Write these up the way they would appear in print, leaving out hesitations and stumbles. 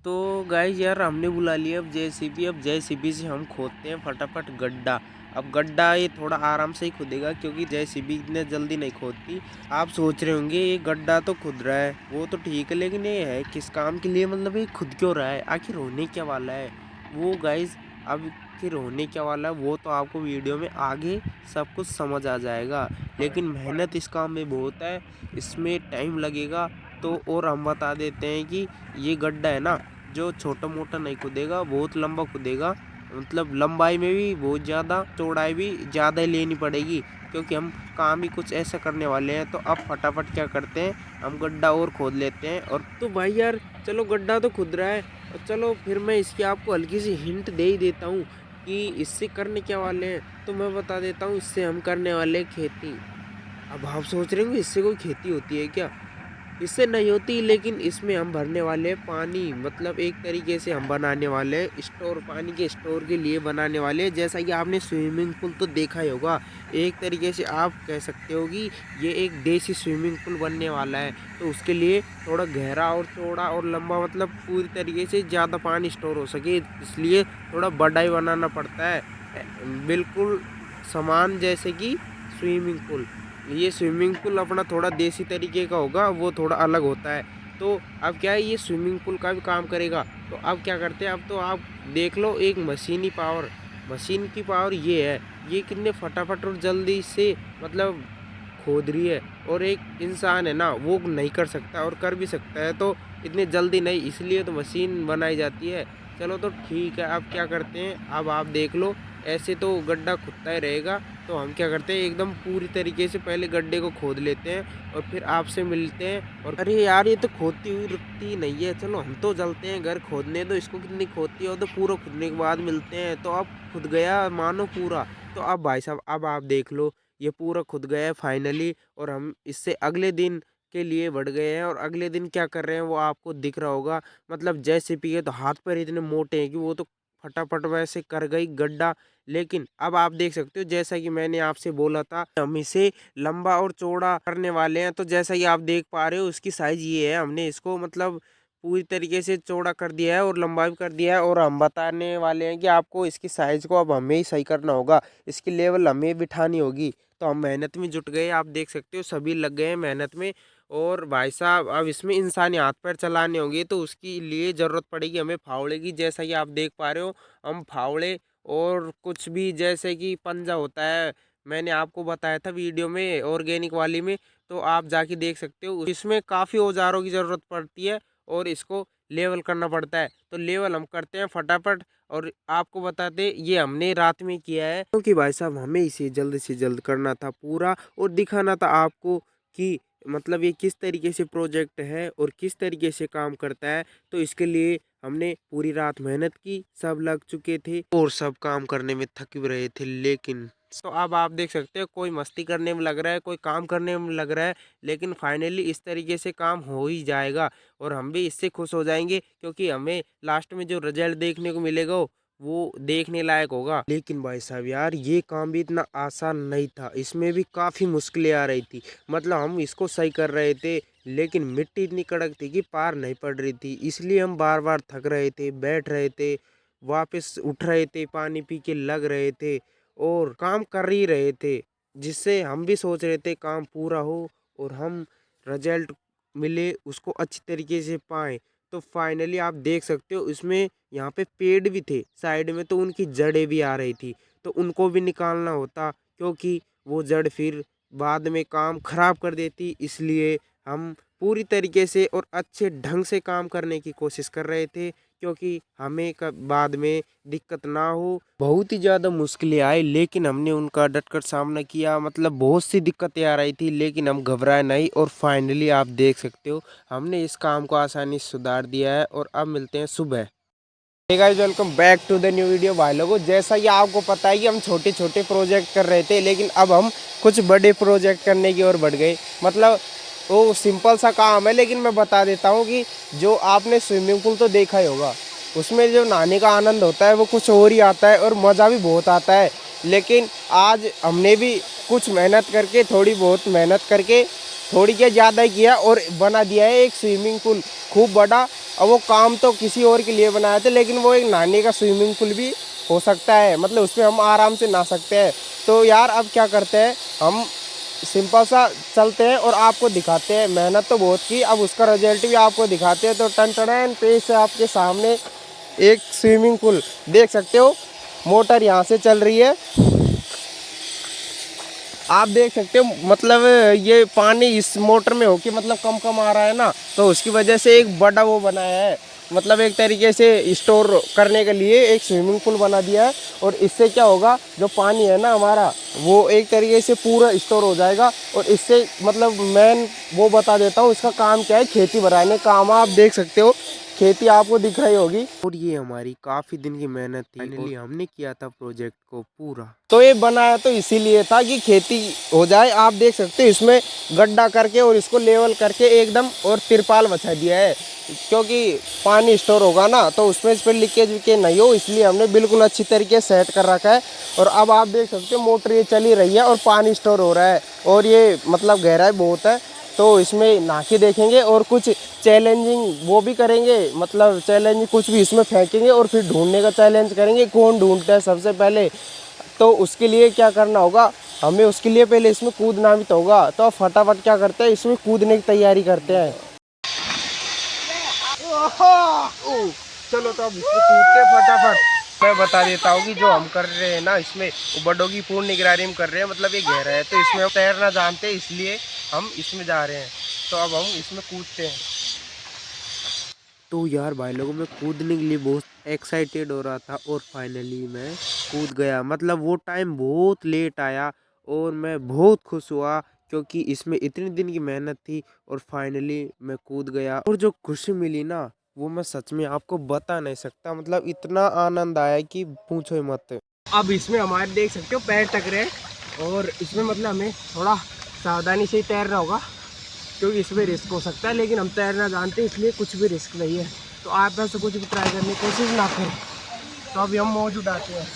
तो गाइस यार हमने बुला लिया अब जेसीबी। अब जेसीबी से हम खोदते हैं फटाफट गड्ढा। अब गड्ढा ये थोड़ा आराम से ही खुदेगा क्योंकि जेसीबी इतने जल्दी नहीं खोदती। आप सोच रहे होंगे ये गड्ढा तो खुद रहा है वो तो ठीक है, लेकिन ये है किस काम के लिए, मतलब ये खुद क्यों रहा है, आखिर होने क्या वाला है वो गाइस। अब आखिर होने क्या वाला है वो तो आपको वीडियो में आगे सब कुछ समझ आ जाएगा। लेकिन मेहनत इस काम में बहुत है, इसमें टाइम लगेगा। तो और हम बता देते हैं कि ये गड्ढा है ना, जो छोटा मोटा नहीं खुदेगा, बहुत लंबा खुदेगा। मतलब लंबाई में भी बहुत ज़्यादा, चौड़ाई भी ज़्यादा ही लेनी पड़ेगी क्योंकि हम काम ही कुछ ऐसा करने वाले हैं। तो अब फटाफट क्या करते हैं, हम गड्ढा और खोद लेते हैं। और तो भाई यार चलो गड्ढा तो खुद रहा है, और चलो फिर मैं इसकी आपको हल्की सी हिंट दे ही देता हूँ कि इससे करने क्या वाले हैं। तो मैं बता देता हूँ, इससे हम करने वाले हैं खेती। अब आप सोच रहे होंगे इससे कोई खेती होती है क्या? इससे नहीं होती, लेकिन इसमें हम भरने वाले हैं पानी। मतलब एक तरीके से हम बनाने वाले हैं स्टोर, पानी के स्टोर के लिए बनाने वाले हैं। जैसा कि आपने स्विमिंग पूल तो देखा ही होगा, एक तरीके से आप कह सकते हो कि ये एक देसी स्विमिंग पूल बनने वाला है। तो उसके लिए थोड़ा गहरा और चौड़ा और लंबा, मतलब पूरी तरीके से ज़्यादा पानी स्टोर हो सके, इसलिए थोड़ा बड़ा ही बनाना पड़ता है। बिल्कुल समान जैसे कि स्विमिंग पूल। ये स्विमिंग पूल अपना थोड़ा देसी तरीके का होगा, वो थोड़ा अलग होता है। तो अब क्या है, ये स्विमिंग पूल का भी काम करेगा। तो अब क्या करते हैं, अब तो आप देख लो एक मशीनी पावर, मशीन की पावर ये है, ये कितने फटाफट और जल्दी से मतलब खोद रही है। और एक इंसान है ना, वो नहीं कर सकता, और कर भी सकता है तो इतने जल्दी नहीं, इसलिए तो मशीन बनाई जाती है। चलो तो ठीक है, अब क्या करते हैं, अब आप देख लो ऐसे तो गड्ढा खुदता ही रहेगा। तो हम क्या करते हैं, एकदम पूरी तरीके से पहले गड्ढे को खोद लेते हैं और फिर आपसे मिलते हैं। और अरे यार ये तो खोदती हुई रुकती नहीं है, चलो हम तो चलते हैं घर, खोदने दो इसको, कितनी खोदती है। और तो पूरा खुदने के बाद मिलते हैं। तो अब खुद गया मानो पूरा। तो अब भाई साहब अब आप देख लो, ये पूरा खुद गया है फाइनली। और हम इससे अगले दिन के लिए बढ़ गए हैं, और अगले दिन क्या कर रहे हैं वो आपको दिख रहा होगा। मतलब जैसे पिए तो हाथ पैर इतने मोटे हैं कि वो तो फटाफट वैसे कर गई गड्ढा। लेकिन अब आप देख सकते हो, जैसा कि मैंने आपसे बोला था, हम इसे लंबा और चौड़ा करने वाले हैं। तो जैसा कि आप देख पा रहे हो उसकी साइज ये है, हमने इसको मतलब पूरी तरीके से चौड़ा कर दिया है और लंबा भी कर दिया है। और हम बताने वाले हैं कि आपको इसकी साइज को अब हमें ही सही करना होगा, इसकी लेवल हमें बिठानी होगी। तो हम मेहनत में जुट गए, आप देख सकते हो सभी लग गए हैं मेहनत में। और भाई साहब अब इसमें इंसानी हाथ पैर चलाने होंगे, तो उसके लिए ज़रूरत पड़ेगी हमें फावड़े की। जैसा कि आप देख पा रहे हो, हम फावड़े और कुछ भी जैसे कि पंजा होता है, मैंने आपको बताया था वीडियो में ऑर्गेनिक वाली में, तो आप जाके देख सकते हो। इसमें काफ़ी औजारों की ज़रूरत पड़ती है और इसको लेवल करना पड़ता है। तो लेवल हम करते हैं फटाफट। और आपको बताते, ये हमने रात में किया है क्योंकि भाई साहब हमें इसे जल्द से जल्द करना था पूरा, और दिखाना था आपको कि मतलब ये किस तरीके से प्रोजेक्ट है और किस तरीके से काम करता है। तो इसके लिए हमने पूरी रात मेहनत की, सब लग चुके थे और सब काम करने में थक भी रहे थे। लेकिन तो अब आप देख सकते हो, कोई मस्ती करने में लग रहा है, कोई काम करने में लग रहा है, लेकिन फाइनली इस तरीके से काम हो ही जाएगा। और हम भी इससे खुश हो जाएंगे क्योंकि हमें लास्ट में जो रिजल्ट देखने को मिलेगा वो देखने लायक होगा। लेकिन भाई साहब यार ये काम भी इतना आसान नहीं था, इसमें भी काफ़ी मुश्किलें आ रही थी। मतलब हम इसको सही कर रहे थे, लेकिन मिट्टी इतनी कड़क थी कि पार नहीं पड़ रही थी, इसलिए हम बार बार थक रहे थे, बैठ रहे थे, वापस उठ रहे थे, पानी पी के लग रहे थे और काम कर ही रहे थे। जिससे हम भी सोच रहे थे काम पूरा हो और हम रिजल्ट मिले उसको अच्छी तरीके से पाएँ। तो फाइनली आप देख सकते हो इसमें यहाँ पे पेड़ भी थे साइड में, तो उनकी जड़ें भी आ रही थी, तो उनको भी निकालना होता क्योंकि वो जड़ फिर बाद में काम खराब कर देती। इसलिए हम पूरी तरीके से और अच्छे ढंग से काम करने की कोशिश कर रहे थे क्योंकि हमें बाद में दिक्कत ना हो। बहुत ही ज़्यादा मुश्किलें आई, लेकिन हमने उनका डटकर सामना किया। मतलब बहुत सी दिक्कतें आ रही थी, लेकिन हम घबराए नहीं और फाइनली आप देख सकते हो हमने इस काम को आसानी से सुधार दिया है। और अब मिलते हैं सुबह। Hey guys, welcome back to the new video. भाई लोगों, जैसा कि आपको पता है कि हम छोटे छोटे प्रोजेक्ट कर रहे थे, लेकिन अब हम कुछ बड़े प्रोजेक्ट करने की ओर बढ़ गए। मतलब वो सिंपल सा काम है, लेकिन मैं बता देता हूँ कि जो आपने स्विमिंग पूल तो देखा ही होगा, उसमें जो नहाने का आनंद होता है वो कुछ और ही आता है और मज़ा भी बहुत आता है। लेकिन आज हमने भी कुछ मेहनत करके, थोड़ी बहुत मेहनत करके, थोड़ी क्या ज़्यादा किया और बना दिया है एक स्विमिंग पूल खूब बड़ा। अब वो काम तो किसी और के लिए बनाया था, लेकिन वो एक नहाने का स्विमिंग पूल भी हो सकता है, मतलब उसमें हम आराम से नहा सकते हैं। तो यार अब क्या करते हैं, हम सिंपल सा चलते हैं और आपको दिखाते हैं। मेहनत तो बहुत की, अब उसका रिजल्ट भी आपको दिखाते हैं। तो टन टन पेज से आपके सामने एक स्विमिंग पूल देख सकते हो, मोटर यहाँ से चल रही है, आप देख सकते हो। मतलब ये पानी इस मोटर में हो कि मतलब कम कम आ रहा है ना, तो उसकी वजह से एक बड़ा वो बनाया है, मतलब एक तरीके से स्टोर करने के लिए एक स्विमिंग पूल बना दिया है। और इससे क्या होगा, जो पानी है ना हमारा, वो एक तरीके से पूरा स्टोर हो जाएगा। और इससे मतलब मेन वो बता देता हूँ, इसका काम क्या है, खेती बढ़ाने काम। आप देख सकते हो खेती आपको दिख रही होगी। और ये हमारी काफी दिन की मेहनत थी, फाइनली हमने किया था प्रोजेक्ट को पूरा। तो ये बनाया तो इसीलिए था कि खेती हो जाए। आप देख सकते हो इसमें गड्ढा करके और इसको लेवल करके एकदम और तिरपाल बिछा दिया है, क्योंकि पानी स्टोर होगा ना, तो उसमें इस पर लीकेज विकेज नहीं हो, इसलिए हमने बिल्कुल अच्छी तरीके से सेट कर रखा है। और अब आप देख सकते हो मोटर ये चली रही है और पानी स्टोर हो रहा है, और ये मतलब गहराई बहुत है। तो इसमें नहा के देखेंगे और कुछ चैलेंजिंग वो भी करेंगे, मतलब चैलेंज कुछ भी इसमें फेंकेंगे और फिर ढूंढने का चैलेंज करेंगे, कौन ढूंढता है सबसे पहले। तो उसके लिए क्या करना होगा, हमें उसके लिए पहले इसमें कूदना भी तो होगा। तो फटाफट क्या करते हैं, इसमें कूदने की तैयारी करते हैं। चलो तो अब इसमें कूदते फटाफट। मैं बता देता हूँ कि जो हम कर रहे हैं ना, इसमें बड़ों की पूर्ण निगरानी में कर रहे हैं, मतलब ये गहरा है तो इसमें हम तैरना जानते हैं, इसलिए हम इसमें जा रहे हैं। तो अब हम इसमें कूदते हैं। तो यार भाई लोगों, मैं कूदने के लिए बहुत एक्साइटेड हो रहा था और फाइनली मैं कूद गया। मतलब वो टाइम बहुत लेट आया और मैं बहुत खुश हुआ, क्योंकि इसमें इतने दिन की मेहनत थी और फाइनली मैं कूद गया। और जो खुशी मिली ना, वो मैं सच में आपको बता नहीं सकता। मतलब इतना आनंद आया कि पूछो ही मत। अब इसमें हमारे देख सकते हो पैर टकरे हैं, और इसमें मतलब हमें थोड़ा सावधानी से ही तैरना होगा, क्योंकि इसमें रिस्क हो सकता है, लेकिन हम तैरना जानते हैं इसलिए कुछ भी रिस्क नहीं है। तो आप ऐसे कुछ भी ट्राई करने की कोशिश ना करें। तो अभी हम मौज उठाते हैं।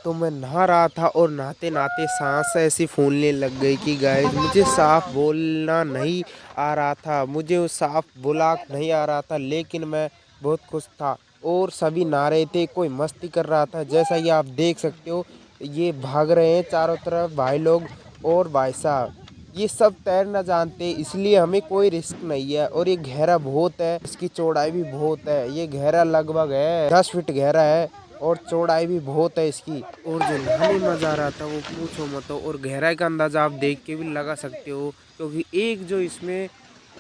तो मैं नहा रहा था और नहाते नहाते सांस ऐसी फूलने लग गई कि गाइस मुझे साफ बोलना नहीं आ रहा था, मुझे वो साफ बोला नहीं आ रहा था, लेकिन मैं बहुत खुश था। और सभी नहा रहे थे, कोई मस्ती कर रहा था, जैसा ये आप देख सकते हो। ये भाग रहे हैं चारों तरफ भाई लोग और भाई साहब। ये सब तैरना जानते हैं, इसलिए हमें कोई रिस्क नहीं है। और ये गहरा बहुत है, इसकी चौड़ाई भी बहुत है। ये गहरा लगभग है 10 फीट गहरा है और चौड़ाई भी बहुत है इसकी। और जो नहाने में मजा आ रहा था वो पूछो मत। और गहराई का अंदाजा आप देख के भी लगा सकते हो, क्योंकि एक जो इसमें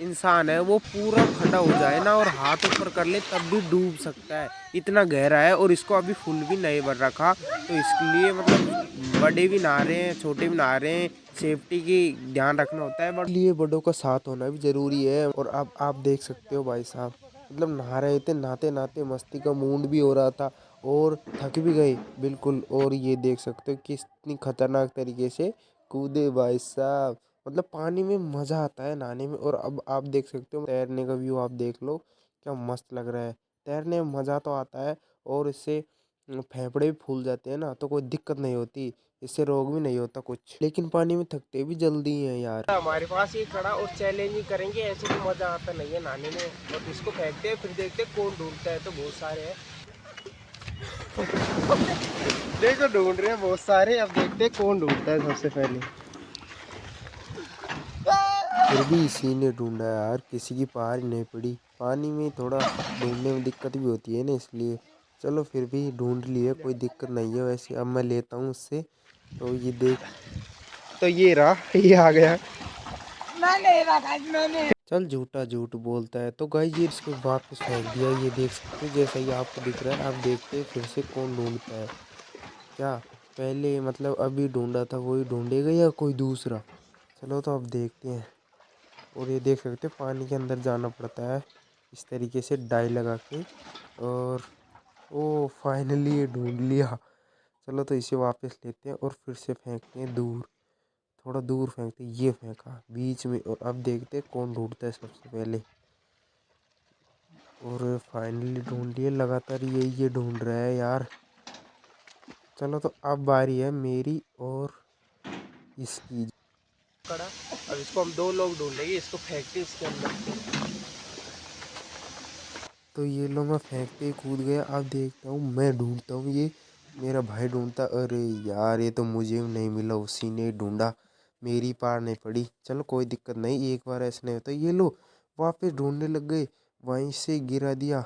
इंसान है वो पूरा खड़ा हो जाए ना और हाथ ऊपर कर ले तब भी डूब सकता है, इतना गहरा है। और इसको अभी फुल भी नहीं भर रखा, तो इसके लिए मतलब बड़े भी नहा रहे हैं, छोटे भी नहा रहे हैं, सेफ्टी की ध्यान रखना होता है, बट लिए बड़ों का साथ होना भी जरूरी है। और अब आप देख सकते हो भाई साहब, मतलब नहा रहे थे, नहाते नहाते मस्ती का मूड भी हो रहा था और थक भी गए बिल्कुल। और ये देख सकते हो कितनी खतरनाक तरीके से कूदे भाई साहब, मतलब पानी में मज़ा आता है नहाने में। और अब आप देख सकते हो तैरने का व्यू, आप देख लो क्या मस्त लग रहा है। तैरने में मज़ा तो आता है, और इससे फेफड़े भी फूल जाते हैं ना, तो कोई दिक्कत नहीं होती, इससे रोग भी नहीं होता कुछ। लेकिन पानी में थकते भी जल्दी हैं यार। हमारे पास ये खड़ा और चैलेंजिंग करेंगे, ऐसे तो मज़ा आता नहीं है नहाने में। और इसको फेंकते हैं फिर देखते हैं कौन ढूंढता है, तो बहुत सारे हैं देखो ढूंढ रहे हैं बहुत सारे। अब देखते हैं कौन ढूंढता है सबसे पहले। फिर भी इसी ने ढूंढा यार, किसी की पार ही नहीं पड़ी। पानी में थोड़ा ढूंढने में दिक्कत भी होती है ना, इसलिए चलो फिर भी ढूंढ लिए, कोई दिक्कत नहीं है। वैसे अब मैं लेता हूँ उससे। तो ये देख, तो ये रहा, ये आ गया। चल झूठा झूठ बोलता है। तो गाइस ये इसको वापस फेंक दिया, ये देख सकते हो जैसा ही आपको दिख रहा है। आप देखते हैं फिर से कौन ढूंढता है। क्या पहले मतलब अभी ढूंढा था वही ढूंढेगा या कोई दूसरा? चलो तो अब देखते हैं। और ये देख सकते हैं पानी के अंदर जाना पड़ता है इस तरीके से डाई लगा के। और ओ फाइनली ये ढूंढ लिया। चलो तो इसे वापस लेते हैं और फिर से फेंकते हैं दूर, थोड़ा दूर फेंकते हैं। ये फेंका बीच में, और अब देखते हैं कौन ढूंढता है सबसे पहले। और फाइनली ढूंढ लिए, लगातार ये ढूंढ रहा है यार। चलो तो अब बारी है मेरी और इसकी। कड़ा, अब इसको हम दो लोग ढूंढेंगे, इसको फेंकते इसके अंदर। तो ये लो मैं फेंकते ही कूद गया। अब देखता हूँ, मैं ढूंढता हूँ, ये मेरा भाई ढूंढता। अरे यार, ये तो मुझे नहीं मिला, उसी ने ढूंढा, मेरी पार नहीं पड़ी। चलो कोई दिक्कत नहीं, एक बार ऐसा नहीं होता। ये लो वापस ढूंढने लग गए, वहीं से गिरा दिया।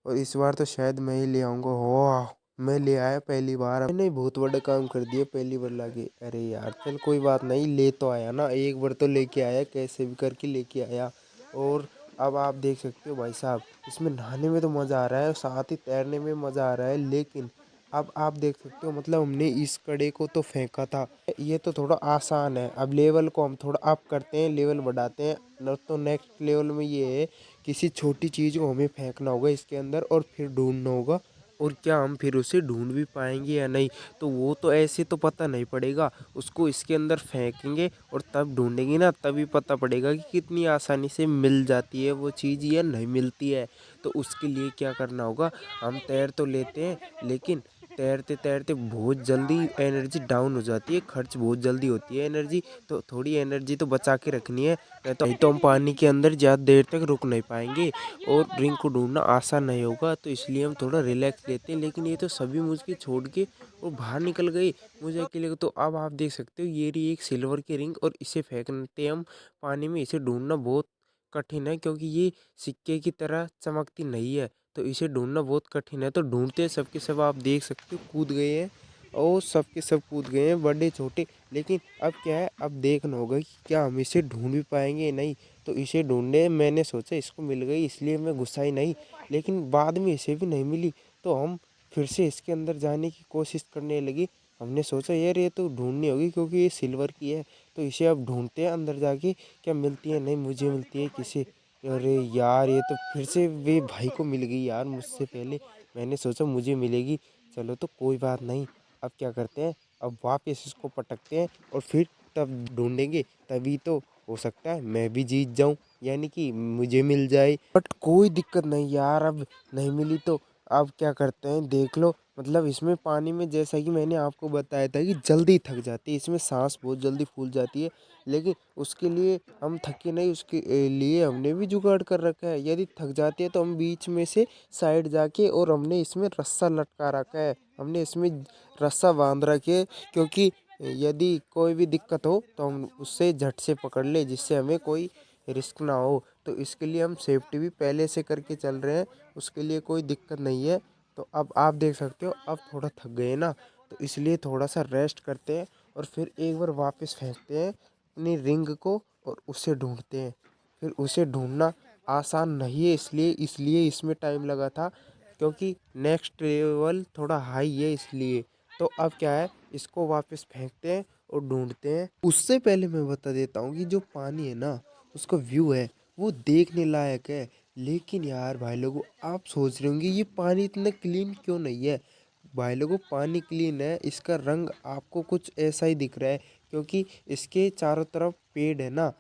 और इस बार तो शायद मैं ही ले आऊँगा। हो, मैं ले आया पहली बार। मैंने बहुत बड़ा काम कर दिया पहली बार लाके। अरे यार चल कोई बात नहीं, ले तो आया ना, एक बार तो लेके आया, कैसे भी करके लेके आया। और अब आप देख सकते हो भाई साहब, इसमें नहाने में तो मज़ा आ रहा है, साथ ही तैरने में मज़ा आ रहा है। लेकिन अब आप देख सकते हो, मतलब हमने इस कड़े को तो फेंका था, ये तो थोड़ा आसान है। अब लेवल को हम थोड़ा अप करते हैं, लेवल बढ़ाते हैं न, तो नेक्स्ट लेवल में ये है, किसी छोटी चीज़ को हमें फेंकना होगा इसके अंदर और फिर ढूंढना होगा। और क्या हम फिर उसे ढूंढ भी पाएंगे या नहीं, तो वो तो ऐसे तो पता नहीं पड़ेगा। उसको इसके अंदर फेंकेंगे और तब ढूंढेंगे ना, तभी पता पड़ेगा कि कितनी आसानी से मिल जाती है वो चीज़ या नहीं मिलती है। तो उसके लिए क्या करना होगा, हम तैर तो लेते हैं, लेकिन तैरते तैरते बहुत जल्दी एनर्जी डाउन हो जाती है, खर्च बहुत जल्दी होती है एनर्जी। तो थोड़ी एनर्जी तो बचा के रखनी है, नहीं तो हम पानी के अंदर ज़्यादा देर तक रुक नहीं पाएंगे और रिंग को ढूंढना आसान नहीं होगा। तो इसलिए हम थोड़ा रिलैक्स लेते हैं। लेकिन ये तो सभी मुझके छोड़ के वो बाहर निकल गए, मुझे अकेले को। तो अब आप देख सकते हो, ये रही एक सिल्वर की रिंग और इसे फेंकते हम पानी में। इसे ढूंढना बहुत कठिन है क्योंकि ये सिक्के की तरह चमकती नहीं है, तो इसे ढूंढना बहुत कठिन है। तो ढूंढते हैं सबके सब, आप देख सकते हो कूद गए हैं, और सबके सब कूद गए हैं, बड़े छोटे। लेकिन अब क्या है, अब देखना होगा कि क्या हम इसे ढूंढ भी पाएंगे या नहीं। तो इसे ढूंढने मैंने सोचा इसको मिल गई, इसलिए मैं गुस्सा ही नहीं। लेकिन बाद में इसे भी नहीं मिली, तो हम फिर से इसके अंदर जाने की कोशिश करने लगी। हमने सोचा यार ये तो ढूंढनी होगी क्योंकि ये सिल्वर की है, तो इसे अब ढूंढते हैं अंदर जाके, क्या मिलती है। नहीं, मुझे मिलती है किसी। अरे यार, ये तो फिर से वे भाई को मिल गई यार, मुझसे पहले। मैंने सोचा मुझे मिलेगी, चलो तो कोई बात नहीं। अब क्या करते हैं, अब वापस इसको पटकते हैं और फिर तब ढूंढेंगे, तभी तो हो सकता है मैं भी जीत जाऊं, यानी कि मुझे मिल जाए। बट कोई दिक्कत नहीं यार, अब नहीं मिली तो अब क्या करते हैं, देख लो। मतलब इसमें पानी में, जैसा कि मैंने आपको बताया था कि जल्दी थक जाती है, इसमें सांस बहुत जल्दी फूल जाती है। लेकिन उसके लिए हम थके नहीं, उसके लिए हमने भी जुगाड़ कर रखा है। यदि थक जाती है तो हम बीच में से साइड जाके, और हमने इसमें रस्सा लटका रखा है, हमने इसमें रस्सा बांध रखे, क्योंकि यदि कोई भी दिक्कत हो तो हम उससे झट से पकड़ ले, जिससे हमें कोई रिस्क ना हो। तो इसके लिए हम सेफ्टी भी पहले से करके चल रहे हैं, उसके लिए कोई दिक्कत नहीं है। तो अब आप देख सकते हो, अब थोड़ा थक गए ना, तो इसलिए थोड़ा सा रेस्ट करते हैं और फिर एक बार वापस फेंकते हैं अपनी रिंग को और उसे ढूंढते हैं। फिर उसे ढूंढना आसान नहीं है, इसलिए इसमें टाइम लगा था, क्योंकि नेक्स्ट लेवल थोड़ा हाई है इसलिए। तो अब क्या है, इसको वापस फेंकते हैं और ढूंढते हैं। उससे पहले मैं बता देता हूँ कि जो पानी है ना, उसका व्यू है वो देखने लायक है। लेकिन यार भाई लोगों, आप सोच रहे होंगे ये पानी इतना क्लीन क्यों नहीं है। भाई लोगों, पानी क्लीन है, इसका रंग आपको कुछ ऐसा ही दिख रहा है क्योंकि इसके चारों तरफ पेड़ है ना,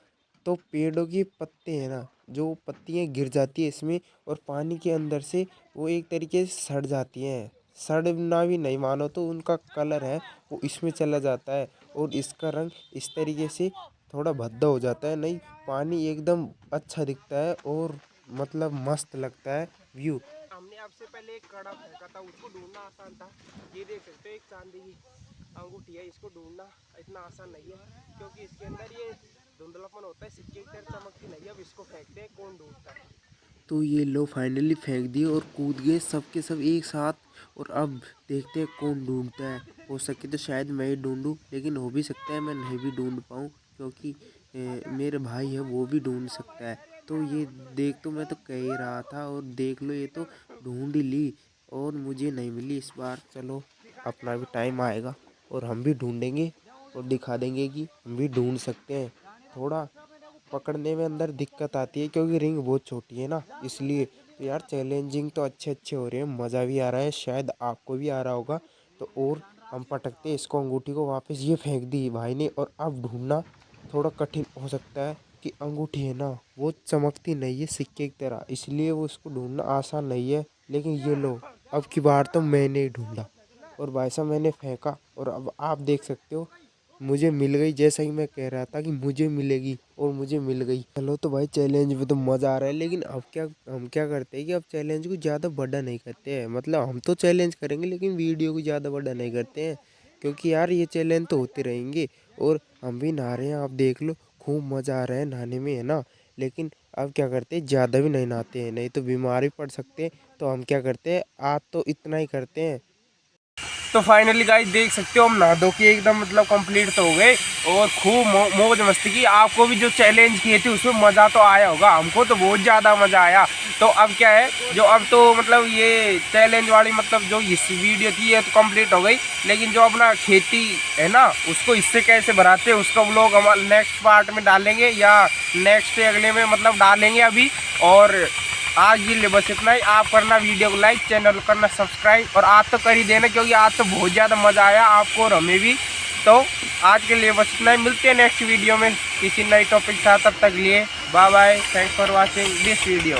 तो पेड़ों के पत्ते हैं ना, जो पत्तियां गिर जाती है इसमें, और पानी के अंदर से वो एक तरीके से सड़ जाती हैं। सड़ना भी नहीं मानो तो उनका कलर है वो इसमें चला जाता है, और इसका रंग इस तरीके से थोड़ा भद्दा हो जाता है। नहीं, पानी एकदम अच्छा दिखता है और मतलब मस्त लगता है व्यू। हमने आपसे पहले एक कड़ा फेंका था, उसको ढूंढना आसान था। ये देख सकते हो, एक चांदी की अंगूठी है, इसको ढूंढना इतना आसान नहीं है क्योंकि इसके अंदर ये धुंधलापन होता है, सिक्के की तरह चमकती नहीं है। अब इसको फेंकते हैं, कौन ढूंढता है। तो ये लो फाइनली फेंक दिए और कूद गए सब के सब एक साथ। और अब देखते हैं कौन ढूंढता है। हो सके तो शायद मैं ही ढूंढूं, लेकिन हो भी सकता है मैं नहीं भी ढूंढ पाऊँ, क्योंकि मेरे भाई है वो भी ढूंढ सकता है। तो ये देख, तो मैं तो कह ही रहा था, और देख लो ये तो ढूंढ ही ली और मुझे नहीं मिली इस बार। चलो, अपना भी टाइम आएगा और हम भी ढूंढेंगे और दिखा देंगे कि हम भी ढूंढ सकते हैं। थोड़ा पकड़ने में अंदर दिक्कत आती है क्योंकि रिंग बहुत छोटी है ना, इसलिए। तो यार चैलेंजिंग तो अच्छे अच्छे हो रहे हैं, मज़ा भी आ रहा है, शायद आपको भी आ रहा होगा। तो और हम पटकते इसको, अंगूठी को वापस ये फेंक दी भाई ने। और अब ढूंढना थोड़ा कठिन हो सकता है कि अंगूठी है ना, वो चमकती नहीं है सिक्के की तरह, इसलिए वो उसको ढूंढना आसान नहीं है। लेकिन ये लो, अब की बार तो मैंने ही ढूंढा और भाई साहब मैंने फेंका, और अब आप देख सकते हो मुझे मिल गई, जैसा ही मैं कह रहा था कि मुझे मिलेगी और मुझे मिल गई। चलो तो भाई चैलेंज में तो मज़ा आ रहा है, लेकिन अब क्या हम क्या करते हैं कि अब चैलेंज को ज़्यादा बड़ा नहीं करते हैं। मतलब हम तो चैलेंज करेंगे लेकिन वीडियो को ज़्यादा बड़ा नहीं करते हैं, क्योंकि यार ये चैलेंज तो होते रहेंगे। और हम भी नहा रहे हैं, आप देख लो खूब मज़ा आ रहा है नहाने में, है ना। लेकिन अब क्या करते हैं, ज़्यादा भी नहीं नहाते हैं, नहीं तो बीमार भी पड़ सकते हैं। तो हम क्या करते हैं, आज तो इतना ही करते हैं। तो फाइनली गाइस देख सकते हो हम नहा धो के एकदम मतलब कंप्लीट तो हो गए और खूब मौज मस्ती की। आपको भी जो चैलेंज किए थे उसमें मज़ा तो आया होगा, हमको तो बहुत ज़्यादा मज़ा आया। तो अब क्या है, जो अब तो मतलब ये चैलेंज वाली मतलब जो इस वीडियो थी ये तो कंप्लीट हो गई, लेकिन जो अपना खेती है ना उसको इससे कैसे बढ़ाते हैं उसका व्लॉग हम नेक्स्ट पार्ट में डालेंगे या नेक्स्ट अगले में मतलब डालेंगे अभी। और आज के लिए बस इतना ही। आप करना वीडियो को लाइक, चैनल को करना सब्सक्राइब, और आज तो कर ही देना क्योंकि आज तो बहुत ज़्यादा मज़ा आया आपको और हमें भी। तो आज के लिए बस इतना ही, मिलते हैं नेक्स्ट वीडियो में किसी नई टॉपिक के साथ। तब तक लिए bye bye, thanks for watching this video.